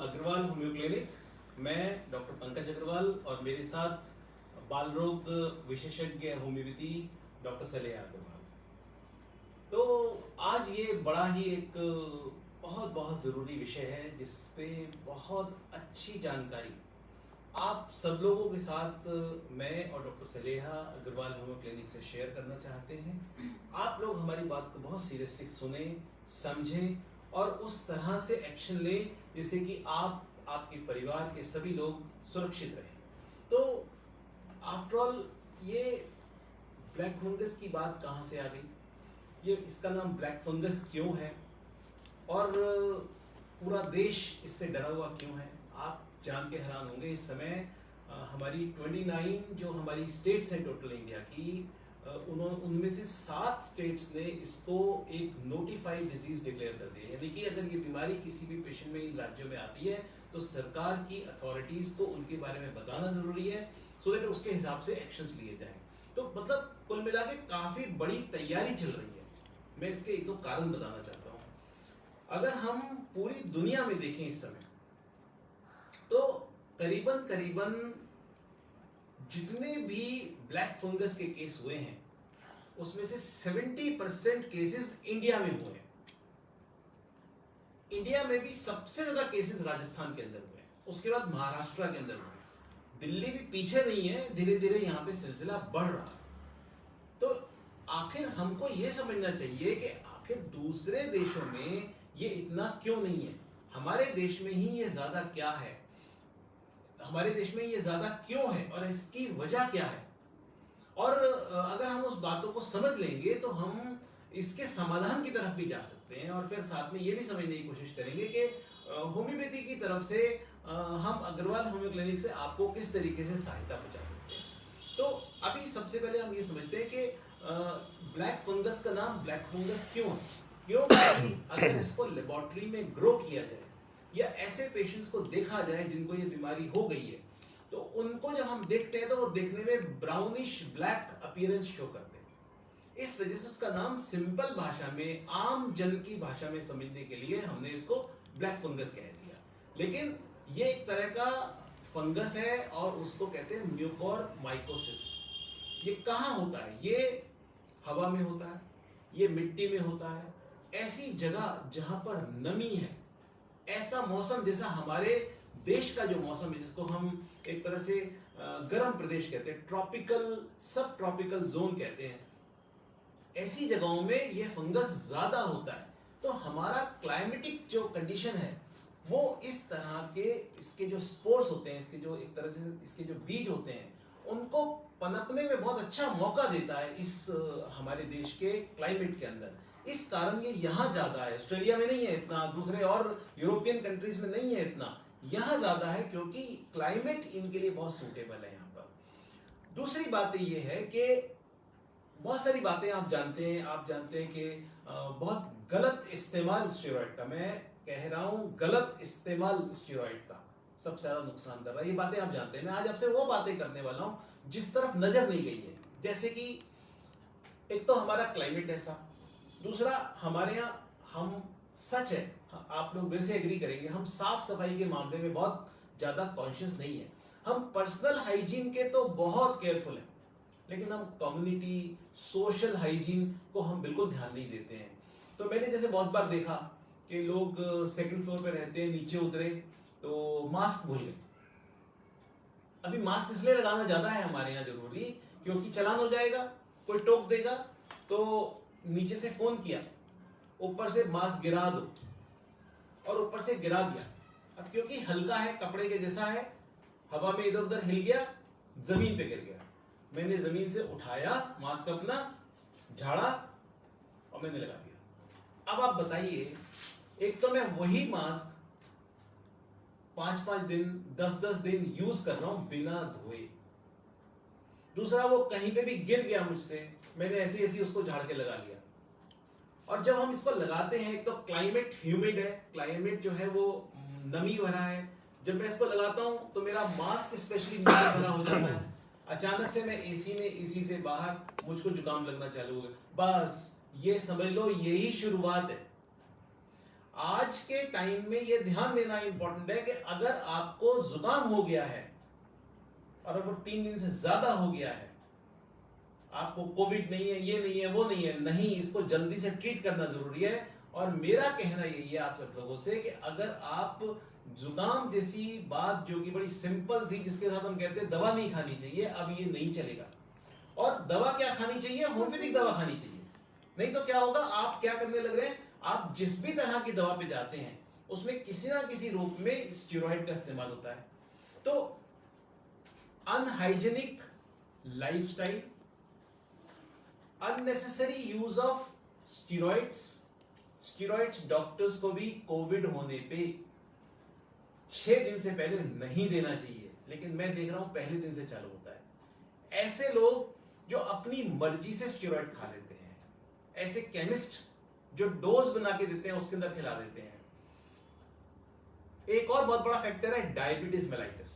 Agarwal homeo clinic. मैं doctor Pankaj Agarwal और मेरे साथ बाल रोग विशेषज्ञ होम्योपैथी डॉक्टर सलेहा अग्रवाल। तो आज ये बड़ा ही एक बहुत बहुत ज़रूरी विषय है जिस पे बहुत अच्छी जानकारी आप सब लोगों के साथ मैं और doctor Saleha Agarwal homeo clinic से शेयर करना चाहते हैं। आप लोग हमारी बात को बहुत सीरियसली सुने, समझें और उस तरह से एक्शन लें जिससे कि आप आपके परिवार के सभी लोग सुरक्षित रहें। तो आफ्टर ऑल ये ब्लैक फंगस की बात कहाँ से आ गई, ये इसका नाम ब्लैक फंगस क्यों है और पूरा देश इससे डरा हुआ क्यों है, आप जान के हैरान होंगे। इस समय हमारी 29 जो हमारी स्टेट्स हैं टोटल इंडिया की, उनमें से 7 स्टेट्स ने इसको एक नोटिफाइड डिजीज डिक्लेयर कर दिया। यानी कि अगर ये बीमारी किसी भी पेशेंट में इन राज्यों में आती है तो सरकार की अथॉरिटीज को उनके बारे में बताना जरूरी है सो दैट उसके हिसाब से एक्शंस लिए जाएं। तो मतलब कुल मिला के काफी बड़ी तैयारी चल रही है। मैं इसके एक दो कारण बताना चाहता हूँ। अगर हम पूरी दुनिया में देखें इस समय तो करीबन जितने भी ब्लैक फंगस के केस हुए हैं उसमें से 70% केसेस इंडिया में हुए हैं। इंडिया में भी सबसे ज्यादा केसेस राजस्थान के अंदर हुए हैं, उसके बाद महाराष्ट्र के अंदर हुए हैं। दिल्ली भी पीछे नहीं है, धीरे धीरे यहाँ पे सिलसिला बढ़ रहा है। तो आखिर हमको ये समझना चाहिए कि आखिर दूसरे देशों में ये इतना क्यों नहीं है, हमारे देश में ही ये ज्यादा क्या है, हमारे देश में ये ज्यादा क्यों है और इसकी वजह क्या है। और अगर हम उस बातों को समझ लेंगे तो हम इसके समाधान की तरफ भी जा सकते हैं और फिर साथ में ये भी समझने की कोशिश करेंगे कि होम्योपैथी की तरफ से हम अग्रवाल होम्यो क्लिनिक से आपको किस तरीके से सहायता पहुंचा सकते हैं। तो अभी सबसे पहले हम ये समझते हैं कि ब्लैक फंगस का नाम ब्लैक फंगस क्यों है। क्योंकि अगर इसको लेबोरेटरी में ग्रो किया जाए या ऐसे पेशेंट्स को देखा जाए जिनको ये बीमारी हो गई है तो उनको जब हम देखते हैं तो वो देखने में ब्राउनिश ब्लैक अपीयरेंस शो करते हैं। इस वजह से उसका नाम सिंपल भाषा में, आम जन की भाषा में समझने के लिए हमने इसको ब्लैक फंगस कह दिया। लेकिन ये एक तरह का फंगस है और उसको कहते हैं म्यूकोरमाइकोसिस। ये कहाँ होता है, ये हवा में होता है, ये मिट्टी में होता है, ऐसी जगह जहां पर नमी है, ऐसा मौसम जैसा हमारे देश का जो मौसम है जिसको हम एक तरह से गर्म प्रदेश कहते हैं, ट्रॉपिकल सब ट्रॉपिकल जोन कहते हैं, ऐसी जगहों में ये फंगस ज्यादा होता है। तो हमारा क्लाइमेटिक जो कंडीशन है वो इस तरह के इसके जो स्पोर्स होते हैं, इसके जो एक तरह से इसके जो बीज होते हैं उनको पनपने में बहुत अच्छा मौका देता है इस हमारे देश के क्लाइमेट के अंदर। इस कारण ये यहाँ ज्यादा है, ऑस्ट्रेलिया में नहीं है इतना, दूसरे और यूरोपियन कंट्रीज में नहीं है इतना, यहाँ ज्यादा है क्योंकि क्लाइमेट इनके लिए बहुत सूटेबल है यहाँ पर। दूसरी बात ये है कि बहुत सारी बातें आप जानते हैं कि बहुत गलत इस्तेमाल स्टेरॉइड का, मैं कह रहा हूँ गलत इस्तेमाल स्टेरॉइड का सबसे ज्यादा नुकसान कर रहा है। ये बातें आप जानते हैं। मैं आज आपसे वो बातें करने वाला हूँ जिस तरफ नजर नहीं गई है। जैसे कि एक तो हमारा क्लाइमेट ऐसा, दूसरा हमारे यहाँ हम सच है, आप लोग मेरे से एग्री करेंगे, हम साफ सफाई के मामले में बहुत ज्यादा कॉन्शियस नहीं है। हम पर्सनल हाइजीन के तो बहुत केयरफुल हैं लेकिन हम कम्युनिटी सोशल हाइजीन को हम बिल्कुल ध्यान नहीं देते हैं। तो मैंने जैसे बहुत बार देखा कि लोग सेकंड फ्लोर पे रहते हैं, नीचे उतरे तो मास्क भूल गए। अभी मास्क इसलिए लगाना ज्यादा है हमारे यहाँ जरूरी क्योंकि चालान हो जाएगा, कोई टोक देगा। तो नीचे से फोन किया, ऊपर से मास्क गिरा दो, और ऊपर से गिरा दिया। अब क्योंकि हल्का है, कपड़े के जैसा है, हवा में इधर उधर हिल गया, जमीन पे गिर गया। मैंने जमीन से उठाया मास्क अपना, झाड़ा और मैंने लगा दिया। अब आप बताइए, एक तो मैं वही मास्क 5-5 दिन 10-10 दिन यूज कर रहा हूं बिना धोए, दूसरा वो कहीं पे भी गिर गया मुझसे, मैंने ऐसी ऐसी उसको झाड़ के लगा लिया। और जब हम इसको लगाते हैं, एक तो क्लाइमेट ह्यूमिड है, क्लाइमेट जो है वो नमी भरा है, जब मैं इसको लगाता हूं तो मेरा मास्क स्पेशली नमी भरा हो जाता है। अचानक से मैं एसी में, एसी से बाहर मुझको जुकाम लगना चालू हो गया। बस ये समझ लो यही शुरुआत है। आज के टाइम में ये ध्यान देना इंपॉर्टेंट है कि अगर आपको जुकाम हो गया है और वो 3 दिन से ज्यादा हो गया है, आपको कोविड नहीं है, ये नहीं है, वो नहीं है, नहीं, इसको जल्दी से ट्रीट करना जरूरी है। और मेरा कहना यही है आप सब लोगों से कि अगर आप जुकाम जैसी बात जो कि बड़ी सिंपल थी, जिसके साथ हम कहते हैं दवा नहीं खानी चाहिए, अब ये नहीं चलेगा। और दवा क्या खानी चाहिए? होम्योपैथिक दवा खानी चाहिए। नहीं तो क्या होगा, आप क्या करने लग रहे हैं, आप जिस भी तरह की दवा पे जाते हैं उसमें किसी ना किसी रूप में स्टेरॉइड का इस्तेमाल होता है। तो unhygienic lifestyle, unnecessary use of steroids, steroids doctors को भी कोविड होने पे 6 दिन से पहले नहीं देना चाहिए, लेकिन मैं देख रहा हूं पहले दिन से चालू होता है। ऐसे लोग जो अपनी मर्जी से स्टेरॉइड खा लेते हैं, ऐसे केमिस्ट जो डोज बना के देते हैं उसके अंदर खिला देते हैं। एक और बहुत बड़ा फैक्टर है डायबिटीज मेलाइटिस।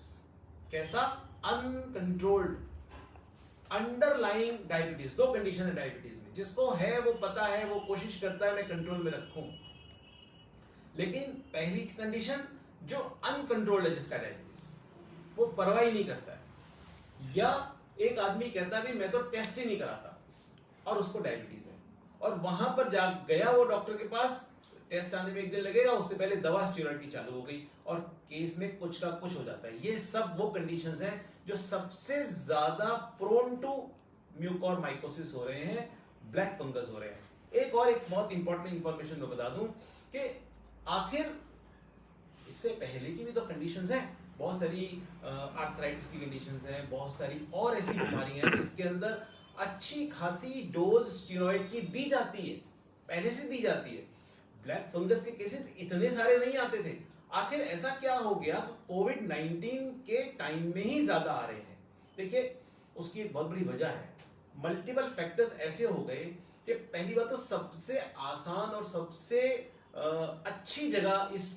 कैसा? Uncontrolled underlying diabetes. 2 कंडीशन है डायबिटीज में, जिसको है वो पता है, वो कोशिश करता है मैं कंट्रोल में रखूं। लेकिन पहली कंडीशन जो अनकंट्रोल्ड है, जिसका डायबिटीज, वो परवाह ही नहीं करता है। या एक आदमी कहता है मैं तो टेस्ट ही नहीं कराता और उसको डायबिटीज है, और वहां पर जा गया वो डॉक्टर के पास, टेस्ट आने में 1 दिन लगेगा, उससे पहले दवा स्टेरॉइड की चालू हो गई और केस में कुछ का कुछ हो जाता है। ये सब वो कंडीशंस हैं जो सबसे ज्यादा प्रोन टू म्यूकोरमाइकोसिस हो रहे हैं, ब्लैक फंगस हो रहे हैं। एक बहुत इंपॉर्टेंट इंफॉर्मेशन मैं बता दूं कि आखिर इससे पहले की भी तो कंडीशंस हैं, बहुत सारी आर्थराइटिस की कंडीशंस हैं, बहुत सारी और ऐसी बीमारियां हैं जिसके अंदर अच्छी खासी डोज स्टेरॉइड की दी जाती है, पहले से दी जाती है। ब्लैक फंगस के केसेस इतने सारे नहीं आते थे। आखिर ऐसा क्या हो गया कोविड-19 के टाइम में ही ज्यादा आ रहे हैं? देखिए, उसकी एक बहुत बड़ी वजह है, मल्टीपल फैक्टर्स ऐसे हो गए कि पहली बात तो सबसे आसान और सबसे अच्छी जगह इस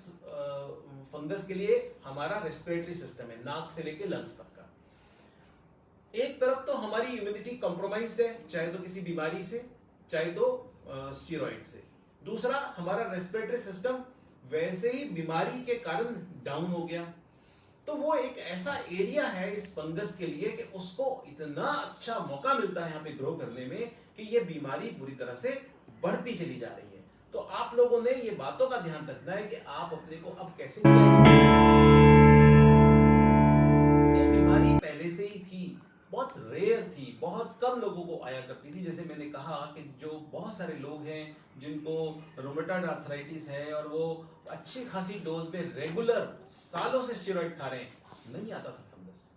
फंगस के लिए हमारा रेस्पिरेटरी सिस्टम है, नाक से लेके लंग्स तक का। एक तरफ तो हमारी इम्यूनिटी कॉम्प्रोमाइज्ड है, चाहे तो किसी बीमारी से, चाहे तो स्टेरॉइड से। दूसरा, हमारा रेस्पिरेटरी सिस्टम वैसे ही बीमारी के कारण डाउन हो गया। तो वो एक ऐसा एरिया है इस फंगस के लिए कि उसको इतना अच्छा मौका मिलता है यहाँ पे ग्रो करने में कि ये बीमारी बुरी तरह से बढ़ती चली जा रही है। तो आप लोगों ने ये बातों का ध्यान रखना है कि आप अपने को अब कैसे, ये बीमारी पहले से ही थी, बहुत रेयर थी, बहुत कम लोगों को आया करती थी। जैसे मैंने कहा कि जो बहुत सारे लोग हैं जिनको रोमेटॉइड आर्थराइटिस है और वो अच्छी खासी डोज में रेगुलर सालों से स्टेरॉइड खा रहे हैं, नहीं आता था फंगस।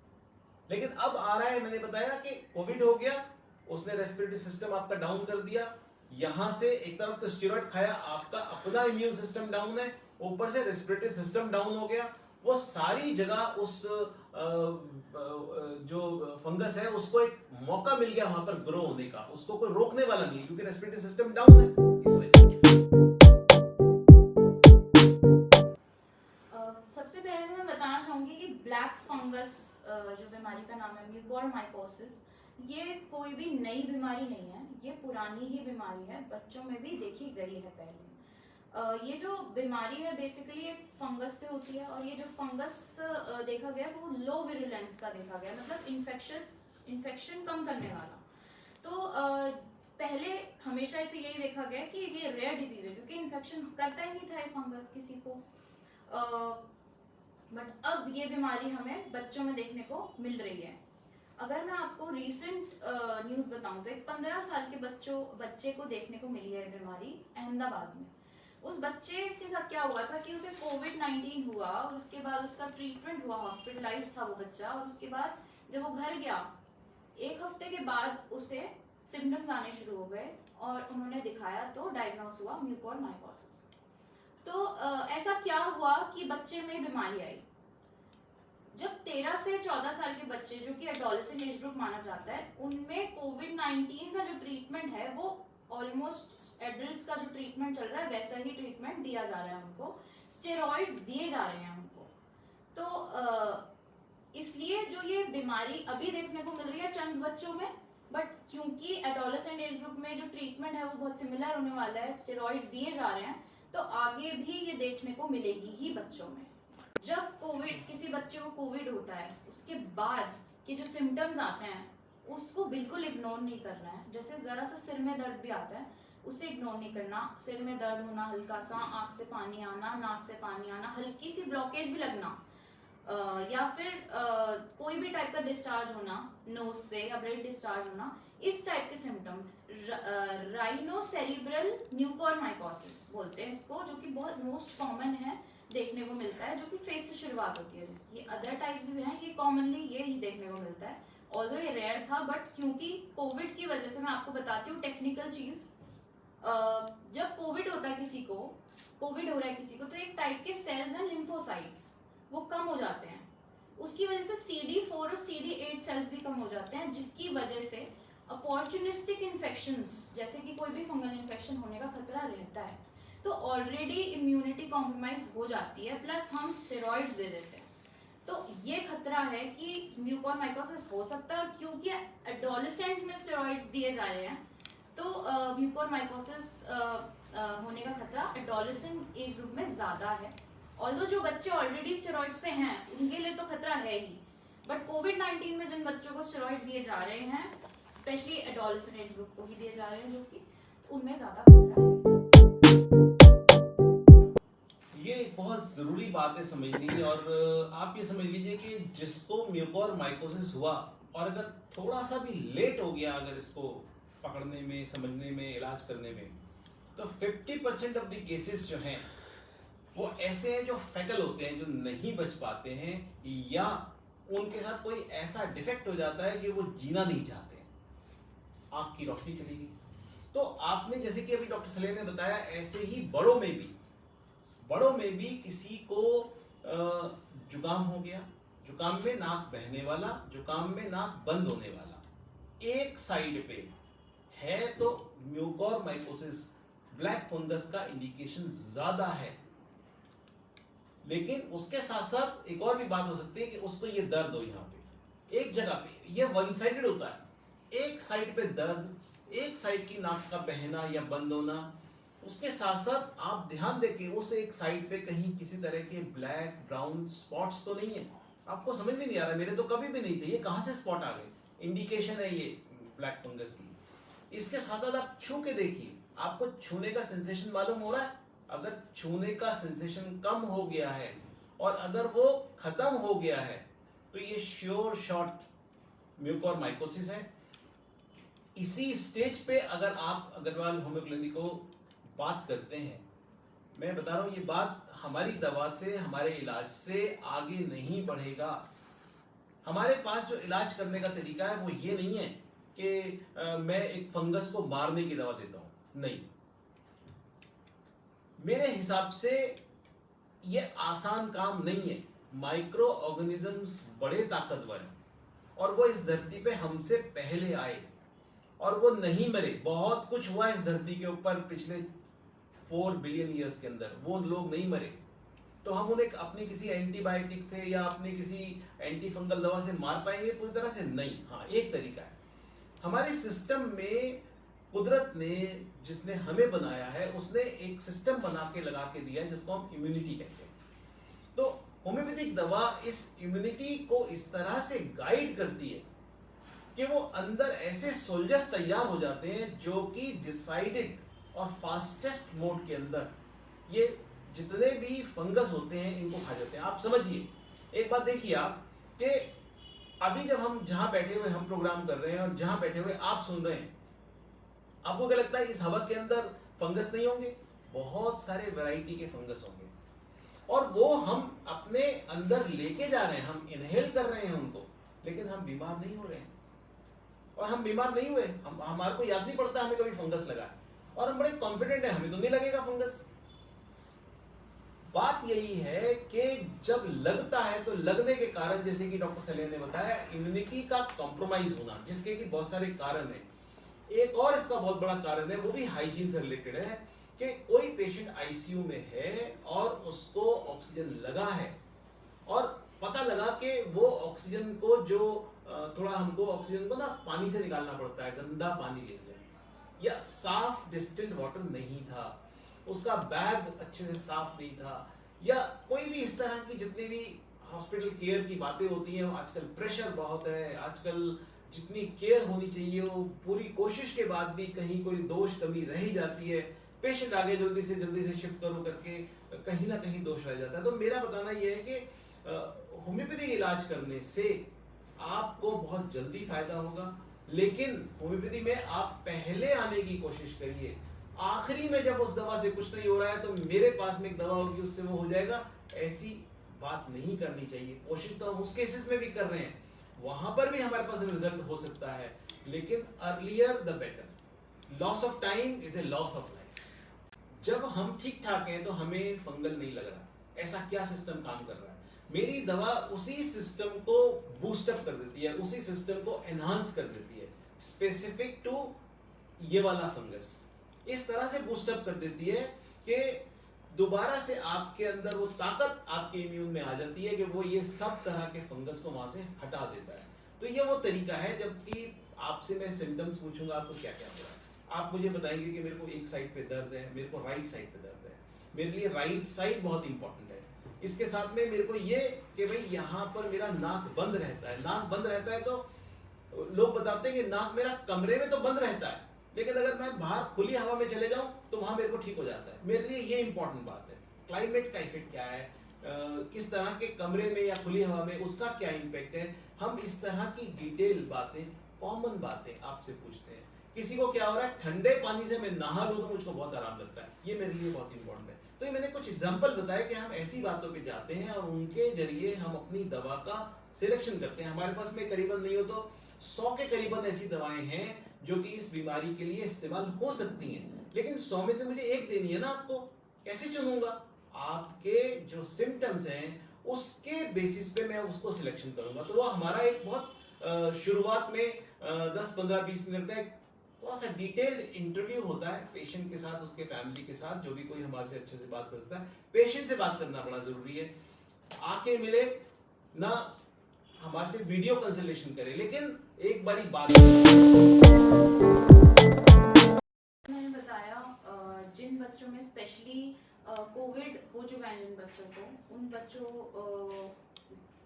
लेकिन अब आ रहा है। मैंने बताया कि कोविड हो गया, उसने रेस्पिरेटरी सिस्टम आपका डाउन कर दिया। यहां से एक तरफ तो स्टेरॉइड खाया, आपका अपना इम्यून सिस्टम डाउन है, ऊपर से रेस्पिरेटरी सिस्टम डाउन हो गया। वो सारी जगह उस जो फंगस है उसको एक मौका मिल गया वहां पर ग्रो होने का, उसको कोई रोकने वाला नहीं, क्योंकि रेस्पिरेटरी सिस्टम डाउन है इस वजह से। सबसे पहले मैं बताना चाहूंगी कि ब्लैक फंगस जो बीमारी का नाम है म्यूकोरमाइकोसिस, ये कोई भी नई बीमारी नहीं है, ये पुरानी ही बीमारी है, बच्चों में भी देखी गई है पहले। ये जो बीमारी है बेसिकली एक फंगस से होती है, और ये जो फंगस देखा गया वो लो विरुलेंस का देखा गया, मतलब इन्फेक्शन कम करने वाला। तो पहले हमेशा इसे यही देखा गया कि ये रेयर डिजीज है, क्योंकि इन्फेक्शन करता ही नहीं था ये फंगस किसी को। बट अब ये बीमारी हमें बच्चों में देखने को मिल रही है। अगर मैं आपको रीसेंट न्यूज़ बताऊं तो एक 15 साल के बच्चे को देखने को मिली है बीमारी अहमदाबाद में। उस बच्चे के साथ क्या हुआ था कि उसे कोविड-19 हुआ और उसके बाद उसका ट्रीटमेंट हुआ, हॉस्पिटलाइज था वो बच्चा, और उसके बाद जब वो घर गया 1 हफ्ते के बाद उसे सिम्टम्स आने शुरू हो गए और उन्होंने दिखाया तो डायग्नोस हुआ म्यूकोरमाइकोसिस। तो ऐसा क्या हुआ कि बच्चे में बीमारी आई। जब 13 से 14 साल के बच्चे, जो कि एडोलेसेंट एज ग्रुप माना जाता है, उनमें कोविड-19 का जो ट्रीटमेंट है वो ऑलमोस्ट एडल्ट्स का जो ट्रीटमेंट चल रहा है वैसा ही ट्रीटमेंट दिया जा रहा है उनको, स्टेरॉइड्स दिए जा रहे हैं उनको। तो इसलिए जो ये बीमारी अभी देखने को मिल रही है चंद बच्चों में, बट क्योंकि एडोलेसेंट एज ग्रुप में जो ट्रीटमेंट है वो बहुत सिमिलर होने वाला है, स्टेरॉइड्स दिए जा रहे हैं, तो आगे भी ये देखने को मिलेगी ही बच्चों में। जब कोविड, किसी बच्चे को कोविड होता है, उसके बाद के जो सिम्टम्स आते हैं उसको बिल्कुल इग्नोर नहीं करना है। जैसे जरा सा सिर में दर्द भी आता है, उसे इग्नोर नहीं करना। सिर में दर्द होना हल्का सा, आंख से पानी आना, नाक से पानी आना, हल्की सी ब्लॉकेज भी लगना, या फिर कोई भी टाइप का डिस्चार्ज होना नोज से या ब्लड डिस्चार्ज होना, इस टाइप के सिम्टम राइनोसेरिब्रल म्यूकोरमाइकोसिस बोलते हैं इसको, जो कि बहुत मोस्ट कॉमन है, देखने को मिलता है, जो कि फेस से शुरुआत होती है जिसकी। अदर टाइप्स भी हैं, ये कॉमनली ये ही देखने को मिलता है, ऑल्दो ये रेयर था, बट क्योंकि कोविड की वजह से, मैं आपको बताती हूँ टेक्निकल चीज, जब कोविड होता है किसी को, कोविड हो रहा है किसी को, तो एक टाइप के सेल्स हैं लिम्फोसाइट्स, वो कम हो जाते हैं। उसकी वजह से CD4 और CD8 सेल्स भी कम हो जाते हैं, जिसकी वजह से अपॉर्चुनिस्टिक इन्फेक्शंस, जैसे कि कोई भी फंगल इन्फेक्शन होने का खतरा रहता है। तो ऑलरेडी इम्यूनिटी कॉम्प्रोमाइज हो जाती है, प्लस हम स्टेरॉइड्स दे देते हैं, तो ये खतरा है कि म्यूकोरमाइकोसिस हो सकता है। और क्योंकि एडोलेसेंट्स में स्टेरॉइड्स दिए जा रहे हैं, तो म्यूकोरमाइकोसिस होने का खतरा एडोलेसेंट एज ग्रुप में ज्यादा है। ऑल्दो जो बच्चे ऑलरेडी स्टेरॉइड्स पे हैं उनके लिए तो खतरा है ही, बट कोविड-19 में जिन बच्चों को स्टेरॉइड दिए जा रहे हैं, स्पेशली एडोलेसेंट एज ग्रुप को ही दिए जा रहे हैं, जो कि उनमें ज्यादा खतरा है। ये एक बहुत ज़रूरी बात है समझनी। और आप ये समझ लीजिए कि जिसको म्यूकोरमाइकोसिस हुआ और अगर थोड़ा सा भी लेट हो गया अगर इसको पकड़ने में, समझने में, इलाज करने में, तो 50% ऑफ द केसेस जो हैं वो ऐसे हैं जो फैटल होते हैं, जो नहीं बच पाते हैं, या उनके साथ कोई ऐसा डिफेक्ट हो जाता है कि वो जीना नहीं चाहते, आँख की रोशनी चली गई। तो आपने जैसे कि अभी डॉक्टर सलेम ने बताया, ऐसे ही बड़ों में भी किसी को जुकाम हो गया, जुकाम में नाक बहने वाला, जुकाम में नाक बंद होने वाला, एक साइड पे है, तो म्यूकोरमाइकोसिस, ब्लैक फंगस का इंडिकेशन ज्यादा है। लेकिन उसके साथ साथ एक और भी बात हो सकती है कि उसको ये दर्द हो यहाँ पे, एक जगह पे, ये वन साइडेड होता है, एक साइड पे दर्द, एक साइड की नाक का बहना या बंद होना। उसके साथ साथ आप ध्यान दें कि उस एक साइड पे कहीं किसी तरह के ब्लैक ब्राउन स्पॉट्स तो नहीं है। आपको समझ में नहीं आ रहा, मेरे तो कभी भी नहीं थे, ये कहाँ से स्पॉट आ गए, इंडिकेशन है ये ब्लैक फंगस की। इसके साथ साथ आप छू के देखिए, आपको छूने का सेंसेशन मालूम हो रहा है? अगर छूने का सेंसेशन कम हो गया है और अगर वो खत्म हो गया है, तो ये श्योर शॉट म्यूकोरमाइकोसिस है। इसी स्टेज पे अगर आप अग्रवाल होम्यो क्लिनिक को बात करते हैं, मैं बता रहा हूं, ये बात हमारी दवा से, हमारे इलाज से आगे नहीं बढ़ेगा। हमारे पास जो इलाज करने का तरीका है वो ये नहीं है कि मैं एक फंगस को मारने की दवा देता हूं, नहीं। मेरे हिसाब से ये आसान काम नहीं है। माइक्रो ऑर्गेनिजम्स बड़े ताकतवर हैं और वो इस धरती पे हमसे पहले आए और वो नहीं मरे। बहुत कुछ हुआ इस धरती के ऊपर पिछले 4 बिलियन ईयर्स के अंदर, वो लोग नहीं मरे। तो हम उन्हें अपनी किसी एंटीबायोटिक से या अपनी किसी एंटी फंगल दवा से मार पाएंगे? पूरी तरह से नहीं। हाँ, एक तरीका है, हमारे सिस्टम में कुदरत ने, जिसने हमें बनाया है, उसने एक सिस्टम बना के लगा के दिया है जिसको हम इम्यूनिटी कहते हैं। तो होम्योपैथिक दवा इस इम्यूनिटी को इस तरह से गाइड करती है कि वो अंदर ऐसे सोल्जर्स तैयार हो जाते हैं जो कि डिसाइडेड और फास्टेस्ट मोड के अंदर ये जितने भी फंगस होते हैं इनको खा जाते हैं। आप समझिए, एक बात देखिए आप, कि अभी जब हम जहां बैठे हुए हम प्रोग्राम कर रहे हैं और जहां बैठे हुए आप सुन रहे हैं, आपको क्या लगता है इस हवा के अंदर फंगस नहीं होंगे? बहुत सारे वैरायटी के फंगस होंगे और वो हम अपने अंदर लेके जा रहे हैं, हम इनहेल कर रहे हैं उनको, लेकिन हम बीमार नहीं हो रहे हैं। और हम बीमार नहीं हुए, हमारे को याद नहीं पड़ता हमें कभी फंगस लगा है, और हम बड़े कॉन्फिडेंट है हमें तो नहीं लगेगा फंगस। बात यही है कि जब लगता है तो लगने के कारण, जैसे कि डॉक्टर सलेम ने बताया, इम्यूनिटी का कॉम्प्रोमाइज होना, जिसके कि बहुत सारे कारण हैं। एक और इसका बहुत बड़ा कारण है, वो भी हाइजीन से रिलेटेड है, कि कोई पेशेंट आईसीयू में है और उसको ऑक्सीजन लगा है और पता लगा कि वो ऑक्सीजन को जो थोड़ा हमको ऑक्सीजन को ना पानी से निकालना पड़ता है, गंदा पानी ले लिया या साफ डिस्टिल्ड वाटर नहीं था, उसका बैग अच्छे से साफ नहीं था, या कोई भी इस तरह की जितनी भी हॉस्पिटल केयर की बातें होती हैं, आजकल प्रेशर बहुत है, आजकल जितनी केयर होनी चाहिए वो पूरी कोशिश के बाद भी कहीं कोई दोष कमी रह ही जाती है, पेशेंट आगे जल्दी से शिफ्ट करो करके कहीं ना कहीं दोष रह जाता है। तो मेरा बताना यह है कि होम्योपैथिक इलाज करने से आपको बहुत जल्दी फायदा होगा, लेकिन होम्योपैथी में आप पहले आने की कोशिश करिए, आखिरी में जब उस दवा से कुछ नहीं हो रहा है तो मेरे पास में एक दवा होगी उससे वो हो जाएगा, ऐसी बात नहीं करनी चाहिए। कोशिश तो हम उस केसेस में भी कर रहे हैं, वहां पर भी हमारे पास रिजल्ट हो सकता है, लेकिन earlier the better. Loss of time is a loss of life. जब हम ठीक ठाक हैं तो हमें फंगल नहीं लग रहा, ऐसा क्या सिस्टम काम कर रहा है? मेरी दवा उसी सिस्टम को बूस्टअप कर देती है, उसी सिस्टम को एनहांस कर देती है, स्पेसिफिक टू ये वाला फंगस। इस तरह से बूस्टअप कर देती है कि दोबारा से आपके अंदर वो ताकत आपके इम्यून में आ जाती है कि वो ये सब तरह के फंगस को वहां से हटा देता है। तो ये वो तरीका है, जबकि आपसे मैं सिम्टम्स पूछूंगा आपको क्या क्या हो रहा है, आप मुझे बताएंगे कि मेरे को एक साइड पे दर्द है, मेरे को राइट साइड पे दर्द है, मेरे लिए राइट साइड बहुत इंपॉर्टेंट है। इसके साथ में मेरे को ये कि भाई यहाँ पर मेरा नाक बंद रहता है, नाक बंद रहता है तो लोग बताते हैं कि नाक मेरा कमरे में तो बंद रहता है, लेकिन अगर मैं बाहर खुली हवा में चले जाऊं तो वहां मेरे को ठीक हो जाता है। मेरे लिए ये इंपॉर्टेंट बात है। क्लाइमेट का इफेक्ट क्या है, किस तरह के कमरे में या खुली हवा में उसका क्या इम्पैक्ट है, हम इस तरह की डिटेल बातें, कॉमन बातें आपसे पूछते हैं। किसी को क्या हो रहा है, ठंडे पानी से मैं नहा लूं तो मुझको बहुत आराम लगता है, ये मेरे लिए बहुत इंपॉर्टेंट है। तो ये मैंने कुछ एग्जाम्पल बताया कि हम ऐसी बातों पे जाते हैं और उनके जरिए हम अपनी दवा का सिलेक्शन करते हैं। हमारे पास में करीबन नहीं हो तो 100 के करीबन ऐसी दवाएं हैं जो कि इस बीमारी के लिए इस्तेमाल हो सकती हैं, लेकिन 100 में से मुझे एक देनी है ना आपको, कैसे चुनूंगा? आपके जो सिम्टम्स हैं उसके बेसिस पे मैं उसको सिलेक्शन करूंगा। तो वो हमारा एक बहुत शुरुआत में 10-15-20 मिनट का एक थोड़ा सा डिटेल इंटरव्यू होता है पेशेंट के साथ, उसके फैमिली के साथ, जो भी कोई हमारे से अच्छे से बात करता है। पेशेंट से बात करना बड़ा जरूरी है, आके मिले ना, हमारे से वीडियो कंसल्टेशन करे, लेकिन एक बारी बात मैंने बताया जिन बच्चों में स्पेशली कोविड हो चुका है, जिन बच्चों को, उन बच्चों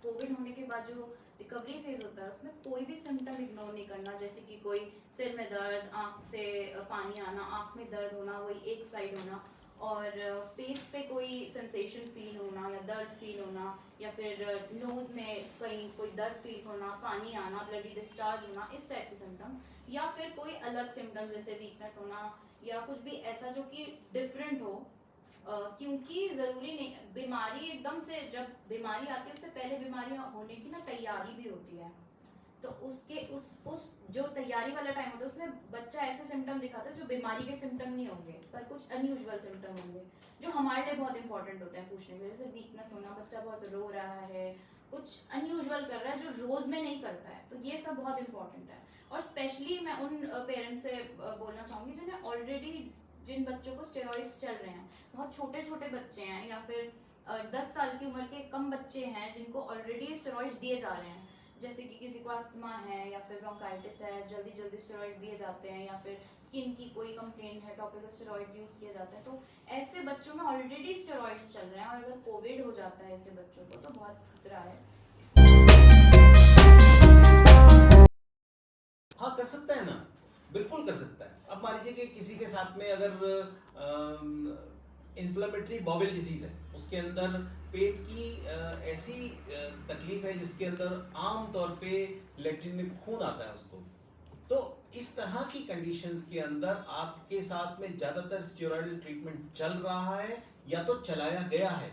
कोविड होने के बाद जो रिकवरी फेज होता है उसमें कोई भी सिम्टम इग्नोर नहीं करना, जैसे कि कोई सिर में दर्द, आंख से पानी आना, आंख में दर्द होना, वही एक साइड होना, और फेस पे कोई सेंसेशन फील होना या दर्द फील होना, या फिर नोज में कहीं कोई दर्द फील होना, पानी आना, ब्लडी डिस्चार्ज होना, इस टाइप के सिम्टम, या फिर कोई अलग सिम्टम जैसे वीकनेस होना या कुछ भी ऐसा जो कि डिफरेंट हो। क्योंकि जरूरी नहीं, बीमारी एकदम से, जब बीमारी आती है उससे पहले बीमारी होने की ना तैयारी भी होती है, तो उसके उस जो तैयारी वाला टाइम होता है उसमें बच्चा ऐसे सिम्टम दिखाता है जो बीमारी के सिम्टम नहीं होंगे, पर कुछ अनयूजुअल सिम्टम होंगे जो हमारे लिए बहुत इंपॉर्टेंट होते हैं पूछने के लिए। जैसे वीकनेस होना, बच्चा बहुत रो रहा है, कुछ अनयूजुअल कर रहा है जो रोज में नहीं करता है, तो ये सब बहुत इंपॉर्टेंट है। और स्पेशली मैं उन पेरेंट्स से बोलना चाहूंगी जिन्हें ऑलरेडी, जिन बच्चों को स्टेरॉइड्स चल रहे हैं, बहुत छोटे छोटे बच्चे हैं या फिर 10 साल की उम्र के कम बच्चे हैं जिनको ऑलरेडी स्टेरॉइड्स दिए जा रहे हैं, जैसे कि किसी को अस्थमा है या फिर ब्रोंकाइटिस है, जल्दी स्टेरॉइड दिए जाते हैं, या फिर स्किन की कोई कंप्लेंट है, टॉपिकल स्टेरॉइड्स यूज किए जाते हैं। तो ऐसे बच्चों में ऑलरेडी स्टेरॉइड्स चल रहे हैं और अगर कोविड हो जाता है ऐसे बच्चों को तो बहुत खतरा है। हाँ कर सकता है ना, बिल्कुल कर सकता है। अब मान लीजिए कि किसी के साथ में अगर इन्फ्लेमेटरी बाउल डिजीज है, उसके अंदर पेट की ऐसी तकलीफ है जिसके अंदर आम तौर पे लेट्रिन में खून आता है उसको, तो इस तरह की कंडीशंस के अंदर आपके साथ में ज्यादातर स्टेरॉइडल ट्रीटमेंट चल रहा है या तो चलाया गया है,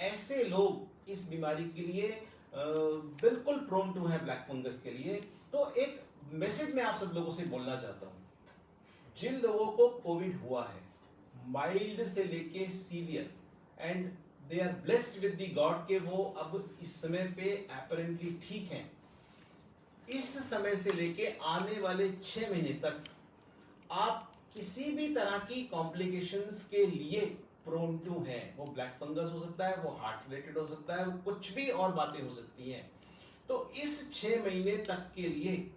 ऐसे लोग इस बीमारी के लिए बिल्कुल प्रोन टू है, ब्लैक फंगस के लिए। तो एक मैसेज मैं आप सब लोगों से बोलना चाहता हूं, जिन लोगों को कोविड हुआ है, माइल्ड से लेके severe, and they are blessed with the God के वो अब इस समय पे अपरेंटली ठीक हैं, इस समय से लेके आने वाले 6 महीने तक आप किसी भी तरह की कॉम्प्लिकेशंस के लिए प्रोन टू है। वो ब्लैक फंगस हो सकता है, वो हार्ट रिलेटेड हो सकता है, वो कुछ भी और बातें हो सकती हैं। तो इस 6 महीने तक के लिए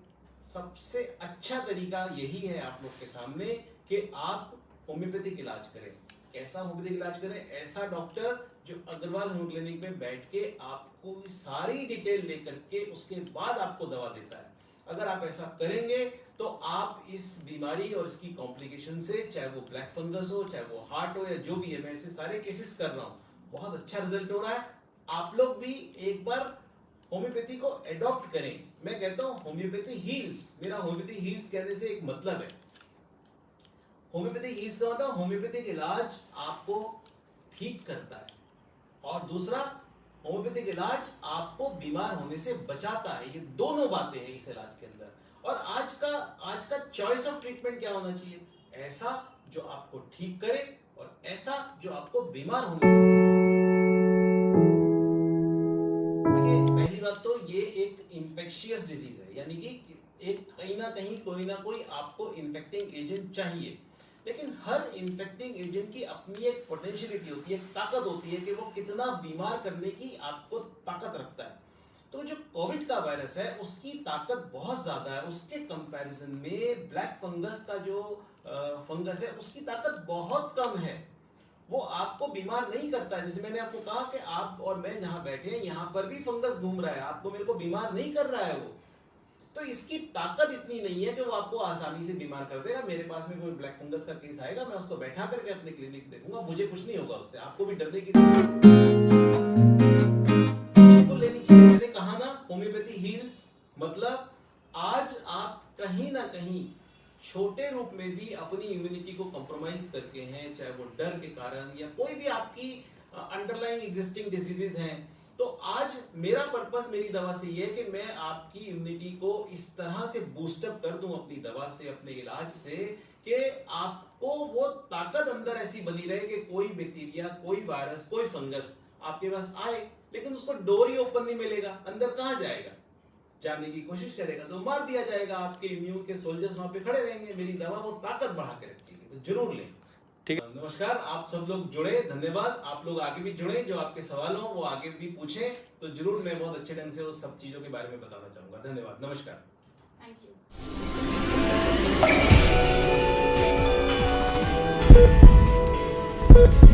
सबसे अच्छा तरीका यही है आप लोग के सामने कि आप होम्योपैथिक इलाज करें। कैसा होम्योपैथिक इलाज करें, ऐसा डॉक्टर जो अग्रवाल होम क्लिनिक में बैठ के आपको सारी डिटेल लेकर के उसके बाद आपको दवा देता है। अगर आप ऐसा करेंगे तो आप इस बीमारी और इसकी कॉम्प्लिकेशन से, चाहे वो ब्लैक फंगस हो, चाहे वो हार्ट हो या जो भी है, मैं ऐसे सारे केसेस कर रहा हूँ, बहुत अच्छा रिजल्ट हो रहा है। आप लोग भी एक बार होम्योपैथी को एडॉप्ट करें। मैं कहता हूँ होम्योपैथी हील्स, मेरा होम्योपैथी हील्स कहने से एक मतलब है, होम्योपैथी हील्स का मतलब होम्योपैथिक इलाज आपको ठीक करता है, और दूसरा होम्योपैथिक इलाज आपको बीमार होने से बचाता है। ये दोनों बातें हैं इस इलाज के अंदर। और आज का चॉइस ऑफ ट्रीटमेंट क्या होना चाहिए? ऐसा जो आपको ठीक करे और ऐसा जो आपको बीमार होने से बचाए। देखिए, पहली बात तो ये एक इन्फेक्शियस डिजीज है, यानी कि एक कहीं ना कहीं कोई ना कोई आपको इन्फेक्टिंग एजेंट चाहिए। लेकिन हर इन्फेक्टिंग एजेंट की अपनी एक पोटेंशियलिटी होती है, एक ताकत होती है कि वो कितना बीमार करने की आपको ताकत रखता है। तो जो कोविड का वायरस है उसकी ताकत बहुत ज्यादा है, उसके कंपैरिजन में ब्लैक फंगस का जो फंगस है उसकी ताकत बहुत कम है। वो आपको बीमार नहीं करता है। जैसे मैंने आपको कहा कि आप और मैं जहां बैठे हैं यहाँ पर भी फंगस घूम रहा है, आपको मेरे को बीमार नहीं कर रहा है वो। तो इसकी ताकत इतनी नहीं है कि वो आपको आसानी से बीमार कर देगा। मेरे पास में कोई ब्लैक फंगस का केस आएगा, मैं उसको बैठा करके अपने क्लिनिक देखूंगा, मुझे कुछ नहीं होगा उससे, आपको भी डरने की तो लेनी चाहिए। मैंने कहा ना, होम्योपैथी हील्स मतलब आज आप कहीं ना कहीं छोटे रूप में भी अपनी इम्यूनिटी को कॉम्प्रोमाइज करके हैं, चाहे वो डर के कारण या कोई भी आपकी अंडरलाइंग एग्जिस्टिंग डिजीजेस हैं। तो आज मेरा पर्पस मेरी दवा से ये है कि मैं आपकी इम्यूनिटी को इस तरह से बूस्टअप कर दूं अपनी दवा से, अपने इलाज से, कि आपको वो ताकत अंदर ऐसी बनी रहे कि कोई बैक्टीरिया, कोई वायरस, कोई फंगस आपके पास आए लेकिन उसको डोर ही ओपन नहीं मिलेगा, अंदर कहां जाएगा? जाने की कोशिश करेगा तो मार दिया जाएगा। आपके इम्यून के सोल्जर्स वहां पे खड़े रहेंगे। मेरी दवा वो ताकत बढ़ा के रखेगी, तो जरूर लें। ठीक। नमस्कार, आप सब लोग जुड़े, धन्यवाद। आप लोग आगे भी जुड़े, जो आपके सवाल हो वो आगे भी पूछें, तो जरूर मैं बहुत अच्छे ढंग से उस सब चीजों के बारे में बताना चाहूंगा। धन्यवाद, नमस्कार। Thank you.